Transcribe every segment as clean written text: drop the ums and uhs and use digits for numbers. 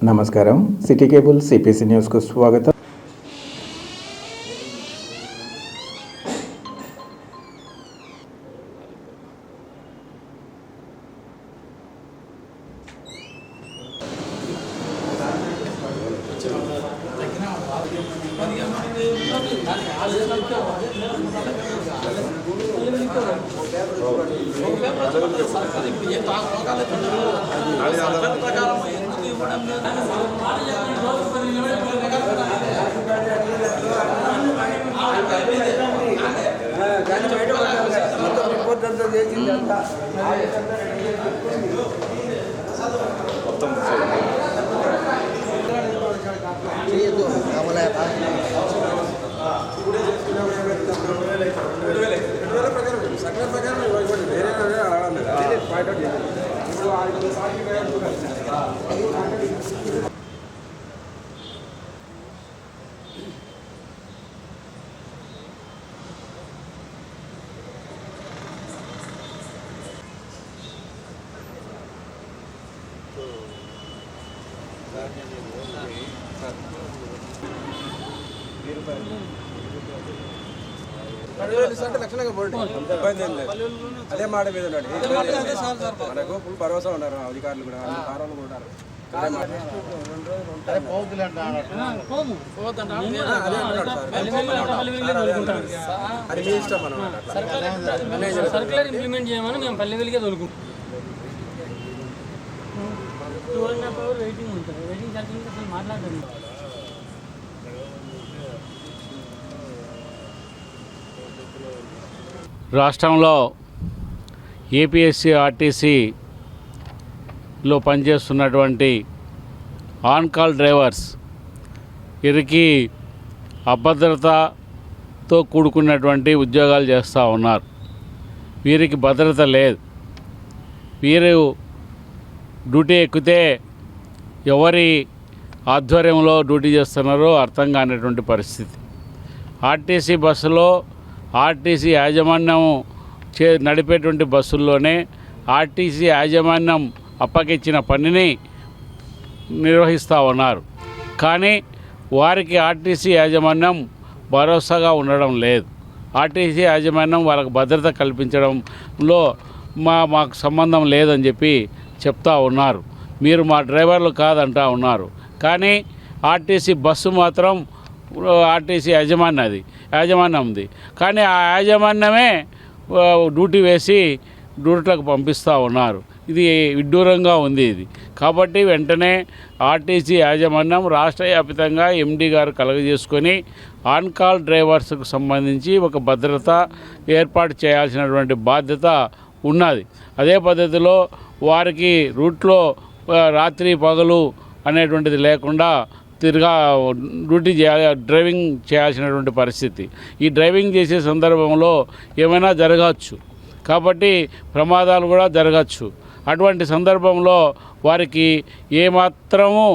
నమస్కారం. City cable CPC న్యూస్కు స్వాగతం. అదే మాట మీద ఉన్నాడు. మనకు ఫుల్ భరోసా ఉన్నారు అధికారులు కూడా, కారణాలు కూడా. అది మీ ఇష్టం అన్నమాట. సర్కులర్ ఇంప్లిమెంట్ చేయమని మేము పల్లె తోలుకుంటాం. వెయిటింగ్ ఉంటుంది. వెయిటింగ్ ఛార్జింగ్ అసలు మాట్లాడండి. రాష్ట్రంలో ఏపీఎస్సీ ఆర్టీసీలో పనిచేస్తున్నటువంటి ఆన్ కాల్ డ్రైవర్స్ వీరికి అభద్రతతో కూడుకున్నటువంటి ఉద్యోగాలు చేస్తూ ఉన్నారు. వీరికి భద్రత లేదు. వీరు డ్యూటీ ఎక్కితే ఎవరి ఆధ్వర్యంలో డ్యూటీ చేస్తున్నారో అర్థం కానిటువంటి పరిస్థితి. ఆర్టీసీ బస్సులో ఆర్టీసీ యాజమాన్యం నడిపేటువంటి బస్సుల్లోనే ఆర్టీసీ యాజమాన్యం అప్పగించిన పనిని నిర్వహిస్తూ ఉన్నారు. కానీ వారికి ఆర్టీసీ యాజమాన్యం భరోసాగా ఉండడం లేదు. ఆర్టీసీ యాజమాన్యం వాళ్ళకు భద్రత కల్పించడంలో మాకు సంబంధం లేదని చెప్పి చెప్తా ఉన్నారు. మీరు మా డ్రైవర్లు కాదంటా ఉన్నారు. కానీ ఆర్టీసీ బస్సు మాత్రం ఆర్టీసీ యాజమాన్యం ఉంది. కానీ ఆ యాజమాన్యమే డ్యూటీ వేసి డ్యూటీలకు పంపిస్తూ ఉన్నారు. ఇది విడ్డూరంగా ఉంది ఇది. కాబట్టి వెంటనే ఆర్టీసీ యాజమాన్యం రాష్ట్ర వ్యాప్తంగా ఎండీ గారు కలుగజేసుకొని ఆన్ కాల్ డ్రైవర్స్కు సంబంధించి ఒక భద్రత ఏర్పాటు చేయాల్సినటువంటి బాధ్యత ఉన్నది. అదే పద్ధతిలో వారికి రూట్లో రాత్రి పగలు అనేటువంటిది లేకుండా డ్యూటీ డ్రైవింగ్ చేయాల్సినటువంటి పరిస్థితి. ఈ డ్రైవింగ్ చేసే సందర్భంలో ఏమైనా జరగవచ్చు. కాబట్టి ప్రమాదాలు కూడా జరగచ్చు. అటువంటి సందర్భంలో వారికి ఏమాత్రము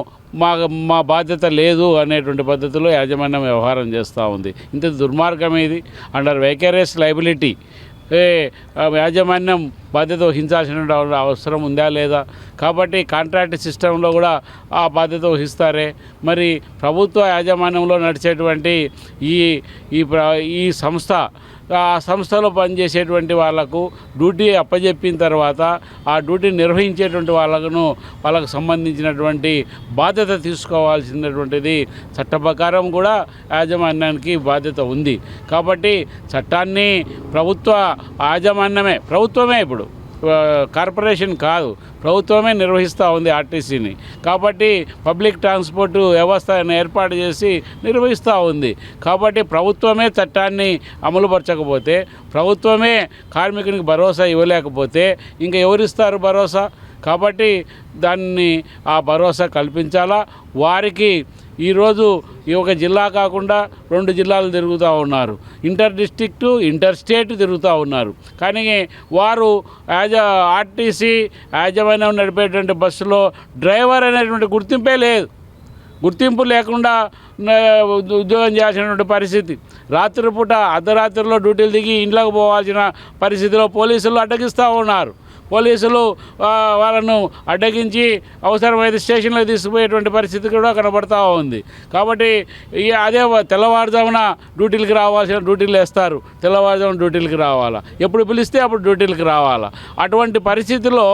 మా బాధ్యత లేదు అనేటువంటి పద్ధతిలో యాజమాన్యం వ్యవహారం చేస్తూ ఉంది. ఇంత దుర్మార్గం ఇది. అండర్ వైకేరియస్ లయబిలిటీ యాజమాన్యం బాధ్యత వహించాల్సిన అవసరం ఉందా లేదా? కాబట్టి కాంట్రాక్ట్ సిస్టంలో కూడా ఆ బాధ్యత వహిస్తారే. మరి ప్రభుత్వ యాజమాన్యంలో నడిచేటువంటి ఈ సంస్థ, ఆ సంస్థలో పనిచేసేటువంటి వాళ్లకు డ్యూటీ అప్పజెప్పిన తర్వాత ఆ డ్యూటీ నిర్వహించేటువంటి వాళ్ళకు సంబంధించినటువంటి బాధ్యత తీసుకోవాల్సినటువంటిది చట్ట ప్రకారం కూడా యాజమాన్యానికి బాధ్యత ఉంది. కాబట్టి చట్టాన్ని ప్రభుత్వమే ఇప్పుడు కార్పొరేషన్ కాదు, ప్రభుత్వమే నిర్వహిస్తూ ఉంది ఆర్టీసీని. కాబట్టి పబ్లిక్ ట్రాన్స్పోర్ట్ వ్యవస్థను ఏర్పాటు చేసి నిర్వహిస్తూ ఉంది. కాబట్టి ప్రభుత్వమే చట్టాన్ని అమలుపరచకపోతే, ప్రభుత్వమే కార్మికునికి భరోసా ఇవ్వలేకపోతే ఇంకా ఎవరిస్తారు భరోసా? కాబట్టి ఆ భరోసా కల్పించాలా. వారికి ఈరోజు ఈ ఒక జిల్లా కాకుండా 2 జిల్లాలు తిరుగుతూ ఉన్నారు. ఇంటర్ డిస్ట్రిక్టు, ఇంటర్ స్టేట్ తిరుగుతూ ఉన్నారు. కానీ వారు ఆర్టీసీ యాజమాన్యం నడిపేటువంటి బస్సులో డ్రైవర్ అనేటువంటి గుర్తింపు లేకుండా ఉద్యోగం చేయాల్సినటువంటి పరిస్థితి. రాత్రిపూట అర్ధరాత్రిలో డ్యూటీలు దిగి ఇంట్లోకి పోవాల్సిన పరిస్థితిలో పోలీసులు అడ్డగిస్తూ ఉన్నారు. పోలీసులు వాళ్ళను అడ్డగించి అవసరమైతే స్టేషన్లో తీసుకుపోయేటువంటి పరిస్థితి కూడా కనబడతా ఉంది. కాబట్టి అదే తెల్లవారుజామున డ్యూటీలకు రావాల్సిన డ్యూటీలు వేస్తారు, తెల్లవారుజామున డ్యూటీలకు రావాలా, ఎప్పుడు పిలిస్తే అప్పుడు డ్యూటీలకు రావాలా. అటువంటి పరిస్థితుల్లో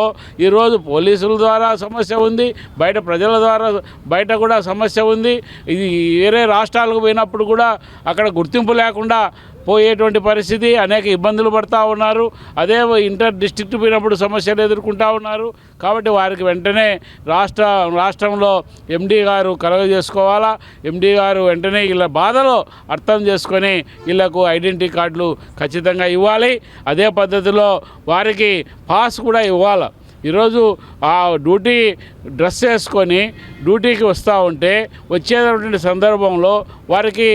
ఈరోజు పోలీసుల ద్వారా సమస్య ఉంది, బయట ప్రజల ద్వారా బయట కూడా సమస్య ఉంది. ఇది వేరే రాష్ట్రాలకు పోయినప్పుడు కూడా అక్కడ గుర్తింపు లేకుండా పోయేటువంటి పరిస్థితి, అనేక ఇబ్బందులు పడుతూ ఉన్నారు. అదే ఇంటర్ డిస్ట్రిక్ట్ పోయినప్పుడు సమస్యలు ఎదుర్కొంటూ ఉన్నారు. కాబట్టి వారికి వెంటనే రాష్ట్రంలో ఎండీ గారు కలుగజేసుకోవాలా. ఎండీ గారు వెంటనే వీళ్ళ బాధలో అర్థం చేసుకొని వీళ్ళకు ఐడెంటిటీ కార్డులు ఖచ్చితంగా ఇవ్వాలి. అదే పద్ధతిలో వారికి పాస్ కూడా ఇవ్వాలి. ఈరోజు ఆ డ్యూటీ డ్రెస్ వేసుకొని డ్యూటీకి వస్తూ ఉంటే వచ్చేటటువంటి సందర్భంలో వారికి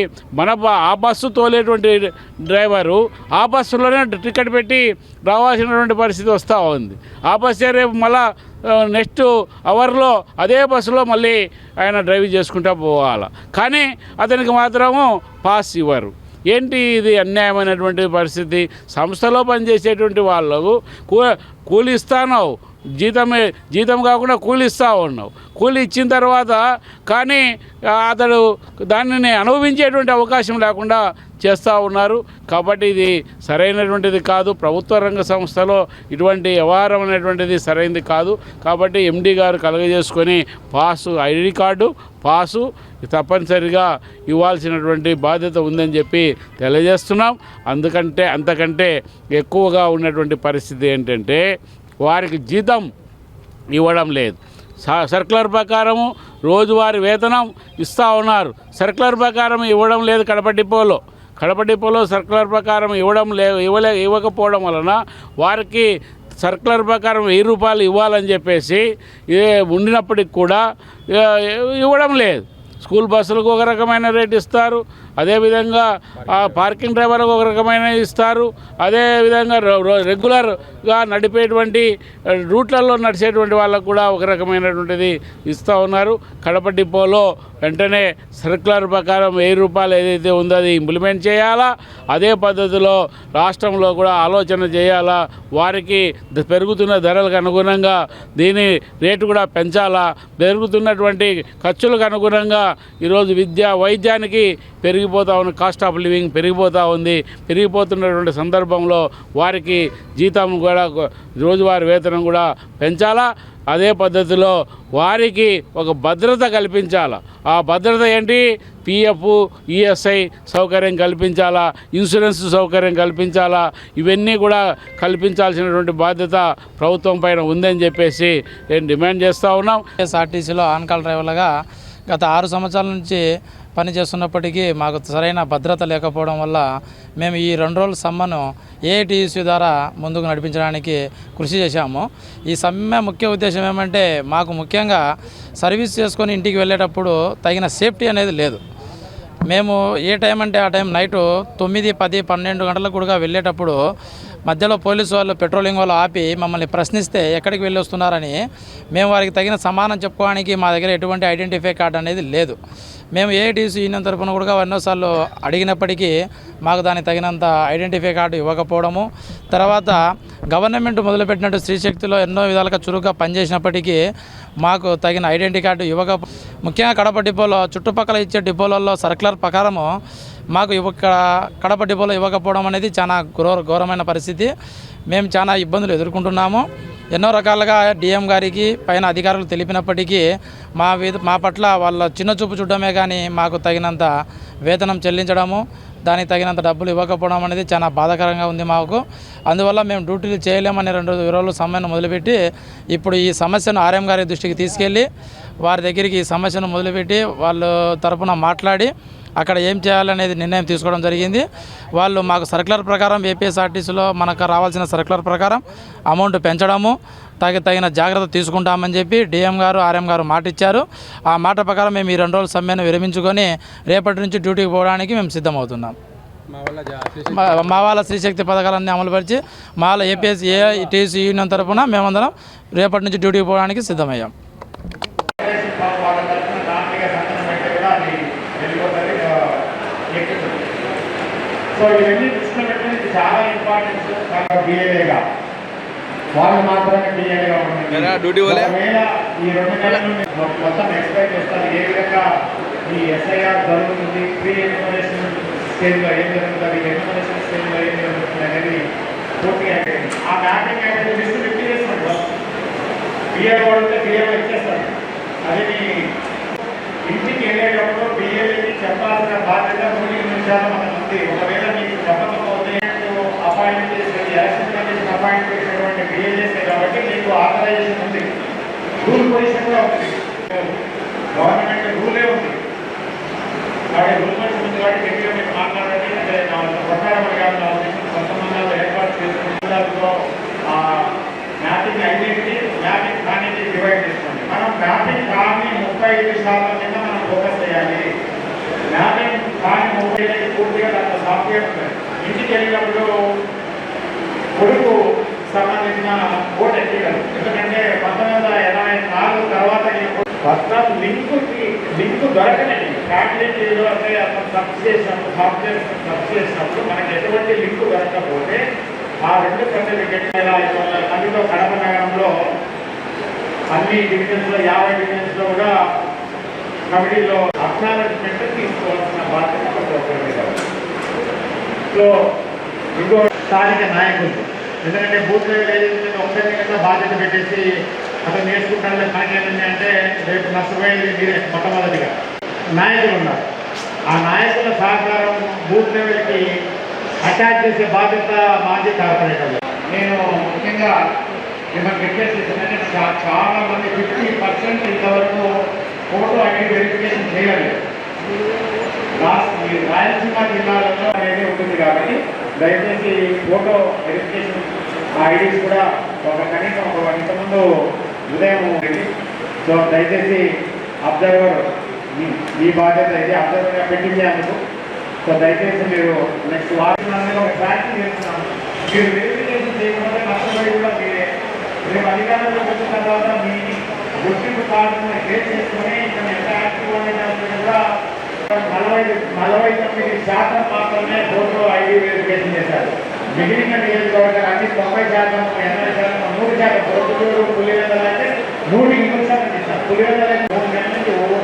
ఆ బస్సు తోలేటువంటి డ్రైవరు ఆ బస్సులోనే టికెట్ పెట్టి రావాల్సినటువంటి పరిస్థితి వస్తూ ఉంది. ఆ బస్సే రేపు మళ్ళా నెక్స్ట్ అవర్లో అదే బస్సులో మళ్ళీ ఆయన డ్రైవింగ్ చేసుకుంటూ పోవాలి. కానీ అతనికి మాత్రము పాస్ ఇవ్వరు. ఏంటి ఇది అన్యాయమైనటువంటి పరిస్థితి? సంస్థలో పనిచేసేటువంటి వాళ్ళకు కూలి ఇస్తావు, జీతం కాకుండా కూలి ఇస్తూ ఉన్నావు. కూలి ఇచ్చిన తర్వాత కానీ అతడు దానిని అనుభవించేటువంటి అవకాశం లేకుండా చేస్తూ ఉన్నారు. కాబట్టి ఇది సరైనటువంటిది కాదు. ప్రభుత్వ రంగ సంస్థలో ఇటువంటి వ్యవహారం అనేటువంటిది సరైనది కాదు. కాబట్టి ఎండీ గారు కలుగజేసుకొని ఐడి కార్డు పాసు తప్పనిసరిగా ఇవ్వాల్సినటువంటి బాధ్యత ఉందని చెప్పి తెలియజేస్తున్నాం. అంతకంటే ఎక్కువగా ఉన్నటువంటి పరిస్థితి ఏంటంటే వారికి జీతం ఇవ్వడం లేదు. సర్క్యులర్ ప్రకారము రోజువారీ వేతనం ఇస్తూ ఉన్నారు. సర్క్యులర్ ప్రకారం ఇవ్వడం లేదు. కడప డిపోలో సర్క్యులర్ ప్రకారం ఇవ్వకపోవడం వలన వారికి సర్క్యులర్ ప్రకారం 1000 రూపాయలు ఇవ్వాలని చెప్పేసి ఉండినప్పటికి కూడా ఇవ్వడం లేదు. స్కూల్ బస్సులకు ఒక రకమైన రేట్ ఇస్తారు, అదేవిధంగా పార్కింగ్ డ్రైవర్లకు ఒక రకమైన ఇస్తారు, అదేవిధంగా రెగ్యులర్గా నడిపేటువంటి రూట్లలో నడిచేటువంటి వాళ్ళకు కూడా ఒక రకమైనటువంటిది ఇస్తూ ఉన్నారు. కడప డిపోలో వెంటనే సర్క్యులర్ ప్రకారం 1000 రూపాయలు ఏదైతే ఉందో అది ఇంప్లిమెంట్ చేయాలా. అదే పద్ధతిలో రాష్ట్రంలో కూడా ఆలోచన చేయాలా. వారికి పెరుగుతున్న ధరలకు అనుగుణంగా దీని రేటు కూడా పెంచాలా. పెరుగుతున్నటువంటి ఖర్చులకు అనుగుణంగా ఈరోజు వైద్యానికి పెరిగిపోతూ ఉంది, కాస్ట్ ఆఫ్ లివింగ్ పెరిగిపోతూ ఉంది. పెరిగిపోతున్నటువంటి సందర్భంలో వారికి జీతం కూడా రోజువారీ వేతనం కూడా పెంచాలా. అదే పద్ధతిలో వారికి ఒక భద్రత కల్పించాలా. ఆ భద్రత ఏంటి? పిఎఫ్, ఈఎస్ఐ సౌకర్యం కల్పించాలా, ఇన్సూరెన్స్ సౌకర్యం కల్పించాలా. ఇవన్నీ కూడా కల్పించాల్సినటువంటి బాధ్యత ప్రభుత్వం పైన ఉందని చెప్పేసి నేను డిమాండ్ చేస్తూ ఉన్నాం. ఎస్ఆర్టీసీలో ఆన్ కాల్ డ్రైవర్లుగా గత 6 సంవత్సరాల నుంచి పనిచేస్తున్నప్పటికీ మాకు సరైన భద్రత లేకపోవడం వల్ల మేము ఈ 2 రోజుల సమ్మెను ఏఐటీయూసీ ద్వారా ముందుకు నడిపించడానికి కృషి చేశాము. ఈ సమ్మె ముఖ్య ఉద్దేశం ఏమంటే మాకు ముఖ్యంగా సర్వీస్ చేసుకొని ఇంటికి వెళ్ళేటప్పుడు తగిన సేఫ్టీ అనేది లేదు. మేము ఏ టైం అంటే ఆ టైం నైటు 9, 10, 12 గంటలకు కూడా వెళ్ళేటప్పుడు మధ్యలో పోలీసు వాళ్ళు పెట్రోలింగ్ వాళ్ళు ఆపి మమ్మల్ని ప్రశ్నిస్తే ఎక్కడికి వెళ్ళి వస్తున్నారని మేము వారికి తగిన సమానం చెప్పుకోవడానికి మా దగ్గర ఎటువంటి ఐడెంటిఫై కార్డు అనేది లేదు. మేము ఏఐటీసీ యూనియన్ తరఫున కూడా ఎన్నోసార్లు అడిగినప్పటికీ మాకు దానికి తగినంత ఐడెంటిఫై కార్డు ఇవ్వకపోవడము, తర్వాత గవర్నమెంట్ మొదలుపెట్టినట్టు స్త్రీశక్తిలో ఎన్నో విధాలుగా చురుగ్గా పనిచేసినప్పటికీ మాకు తగిన ఐడెంటిటీ కార్డు ముఖ్యంగా కడప డిపోలో చుట్టుపక్కల ఇచ్చే డిపోలలో సర్క్యులర్ ప్రకారము మాకు కడప డిపోలో ఇవ్వకపోవడం అనేది చాలా ఘోరమైన పరిస్థితి. మేము చాలా ఇబ్బందులు ఎదుర్కొంటున్నాము. ఎన్నో రకాలుగా డిఎం గారికి పైన అధికారులు తెలిపినప్పటికీ మా పట్ల వాళ్ళ చిన్న చూపు చూడడమే కానీ మాకు తగినంత వేతనం చెల్లించడము, దానికి తగినంత డబ్బులు ఇవ్వకపోవడం అనేది చాలా బాధాకరంగా ఉంది మాకు. అందువల్ల మేము డ్యూటీలు చేయలేమని 2 రోజులు సమ్మెను మొదలుపెట్టి ఇప్పుడు ఈ సమస్యను ఆర్ఎం గారి దృష్టికి తీసుకెళ్ళి వారి దగ్గరికి ఈ సమస్యను మొదలుపెట్టి వాళ్ళ తరపున మాట్లాడి అక్కడ ఏం చేయాలనేది నిర్ణయం తీసుకోవడం జరిగింది. వాళ్ళు మాకు సర్క్యులర్ ప్రకారం ఏపీఎస్ఆర్టీసీలో మనకు రావాల్సిన సర్క్యులర్ ప్రకారం అమౌంట్ పెంచడము, తగిన జాగ్రత్త తీసుకుంటామని చెప్పి డిఎం గారు ఆర్ఎం గారు మాట ఇచ్చారు. ఆ మాట ప్రకారం మేము ఈ 2 రోజుల సమ్మెను విరమించుకొని రేపటి నుంచి డ్యూటీకి పోవడానికి మేము సిద్ధమవుతున్నాం. మా వాళ్ళ స్త్రీశక్తి పథకాలన్నీ అమలుపరిచి మా వాళ్ళ ఏపీఎస్టీసీ యూనియన్ తరఫున మేమందరం రేపటి నుంచి డ్యూటీకి పోవడానికి సిద్ధమయ్యాం. సో ఇవన్నీ దృష్టిలో పెట్టుకుని చాలా ఇంపార్టెన్స్. వాళ్ళు మాత్రమే క్లియర్గా ఉంటుంది. డ్యూటీ వాళ్ళే ఒకవేళ ఈ 2 నెలల నుండి మొత్తం ఎక్స్ప్లెయిన్ చేస్తారు ఏ విధంగా ఈ ఎస్ఐఆర్ జరుగుతుంది, ప్రీ ఎన్యుమరేషన్ స్టేజ్లో ఏం జరుగుతుంది, ఎన్యుమరేషన్ స్టేజ్లో ఏం జరుగుతుంది అనేది పూర్తిగా ఆ మ్యాపింగ్ అనేది లిస్ట్ పెట్టి చేస్తాడు. బిఏ వాడితే బిఏలో ఇచ్చేస్తాడు. అది మీ ఇంటికి వెళ్ళేటప్పుడు బిఏలకి చెప్పాల్సిన బాధ్యత 3 నిమిషాలు మనకు ఉంది. ఒకవేళ మీకు చెప్పకపోతే అపాయింట్ చేసేది ఎలక్షన్ కమిషన్ అపాయింట్ చేసినటువంటి బిఏ చేస్తే కాబట్టి మీకు ఆథరైజేషన్ ఉంది, రూల్ పొజిషన్ కూడా ఉంది, గవర్నమెంట్ రూలే ఉంది. కాబట్టి రూల్ పొజిషన్ ఉంది కాబట్టి గట్టిగా మీకు మాట్లాడండి. అంటే ప్రకారం కాదు కొంతమంది ఏర్పాటు చేసుకుంటూ మ్యాపింగ్ ఐడెంటిటీ మ్యాపింగ్ కానికి డివైడ్ చేసుకోండి. మనం మ్యాపింగ్ కాని 35% కింద మనం ఫోకస్ చేయాలి. మ్యాపింగ్ కాని 35 పూర్తిగా దాంట్లో సాఫ్ట్వేర్ ఉంటుంది. ఇంటికి వెళ్ళినప్పుడు కొడుకు సంబంధించిన ఓటు ఎక్కిగలరు. ఎందుకంటే 1984 తర్వాత పర్సనల్ లింక్ దొరకనండి. ఫ్యామిలీలో అంటే అతను సబ్స్ చేసినప్పుడు సాఫ్ట్వేర్ సబ్స్ చేసినప్పుడు మనకి ఎటువంటి లింక్ దొరకకపోతే ఆ 2 సర్టిఫికెట్ అందులో కడప నగరంలో అన్ని డివిజన్స్లో 50 డివిజన్స్లో కూడా కమిటీలో అక్నాలెడ్జ్మెంట్ తీసుకోవాల్సిన బాధ్యత ఒకటి. సో ఇంకో స్థానిక నాయకులు, ఎందుకంటే బూత్ లెవెల్ ఏజెన్సీ ఒకసారి కదా బాధ్యత పెట్టేసి అతను నేర్చుకుంటాను మనకేంటంటే అంటే రేపు నష్టపోయేది మీరే. మొట్టమొదటిగా నాయకులు ఉన్నారు. ఆ నాయకుల సహకారం బూత్ లెవెల్కి అటాచ్ చేసే బాధ్యత మాజీ కార్పొరేటర్లు. నేను ముఖ్యంగా మిమ్మల్ని రిక్వెస్ట్ చేస్తున్నాను. చాలా మంది 50% ఇంతవరకు ఫోటో ఐడి వెరిఫికేషన్ చేయలేదు. రాయలసీమ జిల్లాలలో అనేది ఉంటుంది కాబట్టి దయచేసి ఫోటో వెరిఫికేషన్ ఐడీస్ కూడా కనీసం ఒక ఇంతకుముందు ఉదయం ఉంటుంది. సో దయచేసి అబ్జర్వర్ ఈ బాధ్యత అయితే అబ్జర్వర్గా పెట్టించేందుకు. సో దయచేసి మీరు నెక్స్ట్ వారం ఒక ట్రాకింగ్ చేస్తున్నాము. మీరు వెరిఫికేషన్ చేయకుండా నష్టపడి కూడా మీరే రేపు అధికారంలోకి వచ్చిన తర్వాత మీ గుర్తింపు కార్డును బేస్ చేసుకుని ఇక్కడ ఎంత యాక్టివ్ అనేది కూడా 49% మాత్రమే ఫోటో ఐడి వెరిఫికేషన్ చేశారు. మిగిలిన నియోజకవర్గాలు 90%, 80%, 100% పొరటూరు పులివెందుల అయితే 100% ఇస్తారు. పులివెందుల 3 నెలల నుంచి రోజు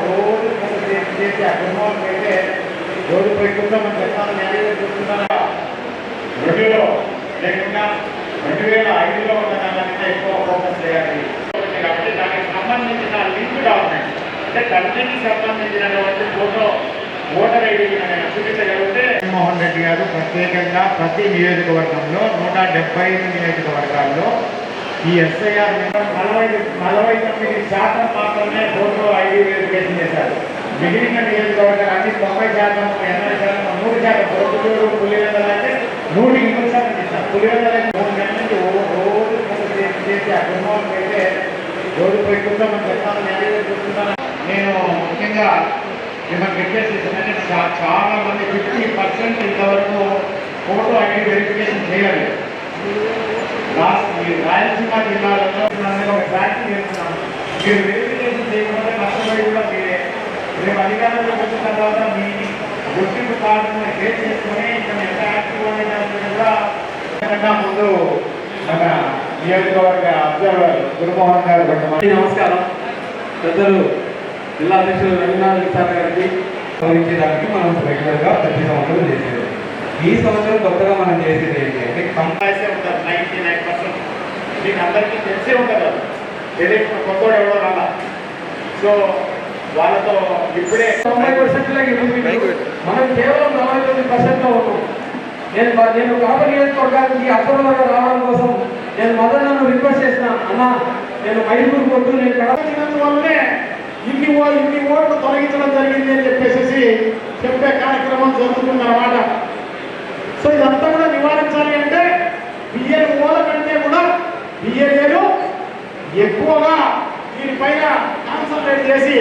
చేసి ఆ కుటుంబాలకు అయితే రోజు పోయి కూర్చోమని చెప్తాను. నేను చూస్తున్నాను 2లో లేకుండా 2005లో ఉన్న దానికంటే ఎక్కువ ఫోకస్ చేయాలి. కాబట్టి దానికి సంబంధించిన లింక్ డాక్యుమెంట్ అంటే కంపెనీకి సంబంధించినటువంటి ఫోటో ఓటర్ ఐడి చూపించగలిగితే జగన్మోహన్ రెడ్డి గారు ప్రత్యేకంగా ప్రతి నియోజకవర్గంలో 175 నియోజకవర్గాల్లో ఈ ఎస్ఐఆర్ 49% మాత్రమే ఫోటో ఐడి వెరిఫికేషన్ చేశారు. మిగిలిన నియోజకవర్గాలు 90%, 80%, 100% పొరటూరు పులివెందుల అయితే 100% ఇస్తారు. పులివెందుల 3 నెలల నుంచి రోజు చేసి ఆ కుటుంబాలకు అయితే రోజు పోయి కూర్చోమని చెప్తాను. నేను చూస్తున్నాను. నేను ముఖ్యంగా మిమ్మల్ని రిక్వెస్ట్ చేస్తున్నాను. చాలా మంది 50% ఇంతవరకు ఫోటో ఐడి వెరిఫికేషన్ చేయలేదు. రాయలసీమ జిల్లాలలో ఒక ట్రాకింగ్ చేస్తున్నాము. మీరు వెరిఫికేషన్ చేయకుండా నష్టపడి కూడా మీరే రేపు అధికారంలోకి వచ్చిన తర్వాత మీ గుర్తింపు కార్డును బేస్ చేసుకుని ఇక్కడ ఎంత యాక్టివ్ అనేది కూడా ముందు మన నియోజకవర్గ అబ్జర్వర్ గురుమోహన్ గారు కొంతమంది. నమస్కారం. పెద్దలు జిల్లా అధ్యక్షులు రవీంద్రనాథ్ సార్ గారికి గౌరవించడానికి మనం రెగ్యులర్గా ప్రతి సంవత్సరం చేసేది. ఈ సంవత్సరం కొత్తగా మనం చేసేది ఏంటి అంటే కంపల్సరీ ఉంటారు. 99% మీకు అందరికీ తెలిసే ఉంటుంది. తెలియకుండా కొత్తోడు ఎవడో రాలా. సో వాళ్ళతో ఇప్పుడే 90% మనం కేవలం 49%లో ఉన్నాం. నేను కాబట్టి నియోజకవర్గానికి అక్టోబర్లో రావడం కోసం నేను మొదలు రిక్వెస్ట్ చేసిన అన్న నేను మైసూరు కొట్టు నేను కడపచ్చినందువల్లనే ఇన్ని ఓట్లు తొలగించడం జరిగింది అని చెప్పేసి చెప్పే కార్యక్రమం జరుగుతుందన్నమాట. సో ఇదంతా కూడా నివారించాలి అంటే బిఏఓల కంటే కూడా బిఏఏలు ఎక్కువగా దీనిపైన కాన్సన్ట్రేట్ చేసి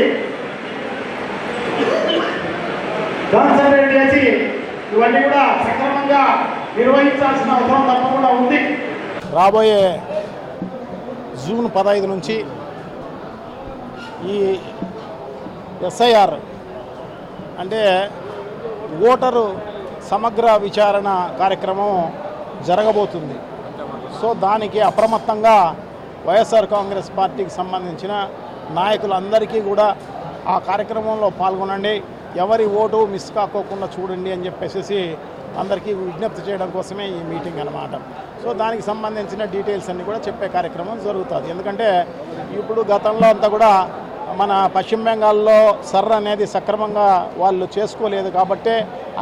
ఇవన్నీ కూడా సక్రమంగా నిర్వహించాల్సిన అవసరం తప్పకుండా ఉంది. రాబోయే జూన్ 15 నుంచి ఈ ఎస్ఐఆర్ అంటే ఓటరు సమగ్ర విచారణ కార్యక్రమం జరగబోతుంది. సో సో దానికి అప్రమత్తంగా వైఎస్ఆర్ కాంగ్రెస్ పార్టీకి సంబంధించిన నాయకులందరికీ కూడా ఆ కార్యక్రమంలో పాల్గొనండి, ఎవరి ఓటు మిస్ కాకోకుండా చూడండి అని చెప్పేసి అందరికీ విజ్ఞప్తి చేయడం కోసమే ఈ మీటింగ్ అన్నమాట. సో దానికి సంబంధించిన డీటెయిల్స్ అన్నీ కూడా చెప్పే కార్యక్రమం జరుగుతుంది. ఎందుకంటే ఇప్పుడు గతంలో అంతా కూడా మన పశ్చిమ బెంగాల్లో సర్ అనేది సక్రమంగా వాళ్ళు చేసుకోలేదు కాబట్టే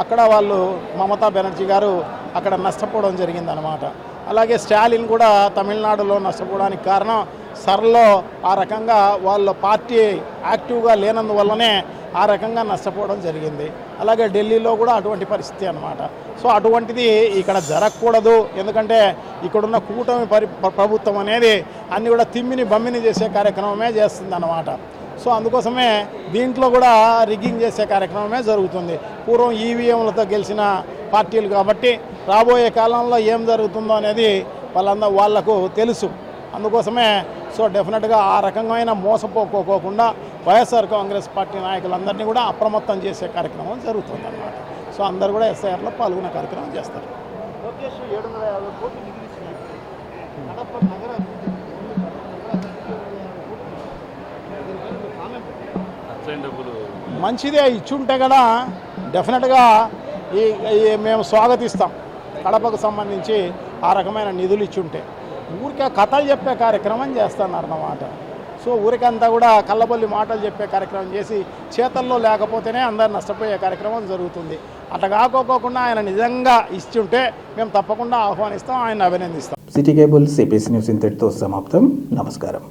అక్కడ వాళ్ళు మమతా బెనర్జీ గారు అక్కడ నష్టపోవడం జరిగిందనమాట. అలాగే స్టాలిన్ కూడా తమిళనాడులో నష్టపోవడానికి కారణం సర్లో ఆ రకంగా వాళ్ళ పార్టీ యాక్టివ్గా లేనందువల్లనే ఆ రకంగా నష్టపోవడం జరిగింది. అలాగే ఢిల్లీలో కూడా అటువంటి పరిస్థితి అన్నమాట. సో అటువంటిది ఇక్కడ జరగకూడదు. ఎందుకంటే ఇక్కడున్న కూటమి ప్రభుత్వం అనేది అన్ని కూడా తిమ్మిని బమ్మిని చేసే కార్యక్రమమే చేస్తుంది అన్నమాట. సో అందుకోసమే దీంట్లో కూడా రిగ్గింగ్ చేసే కార్యక్రమమే జరుగుతుంది. పూర్వం ఈవీఎంలతో గెలిచిన పార్టీలు కాబట్టి రాబోయే కాలంలో ఏం జరుగుతుందో అనేది వాళ్లకు తెలుసు. అందుకోసమే సో డెఫినెట్గా ఆ రకమైన మోసపోకోకుండా వైఎస్ఆర్ కాంగ్రెస్ పార్టీ నాయకులందరినీ కూడా అప్రమత్తం చేసే కార్యక్రమం జరుగుతుంది అన్నమాట. సో అందరూ కూడా ఎస్ఐఆర్లో పాల్గొనే కార్యక్రమం చేస్తారు. మంచిదే ఇచ్చుంటే కూడా డెఫినెట్గా మేము స్వాగతిస్తాం. కడపకు సంబంధించి ఆ రకమైన నిధులు ఇచ్చుంటే ఊరికే కథలు చెప్పే కార్యక్రమం చేస్తున్నారు. సో ఊరికంతా కూడా కళ్ళబొల్లి మాటలు చెప్పే కార్యక్రమం చేసి చేతల్లో లేకపోతేనే అందరు నష్టపోయే కార్యక్రమం జరుగుతుంది. అట్లా కాకోకుండా ఆయన నిజంగా ఇచ్చుంటే మేము తప్పకుండా ఆహ్వానిస్తాం, ఆయన అభినందిస్తాం. సిటీ కేబుల్ సిపిసి న్యూస్ ఇంతటితో సమాప్తం. నమస్కారం.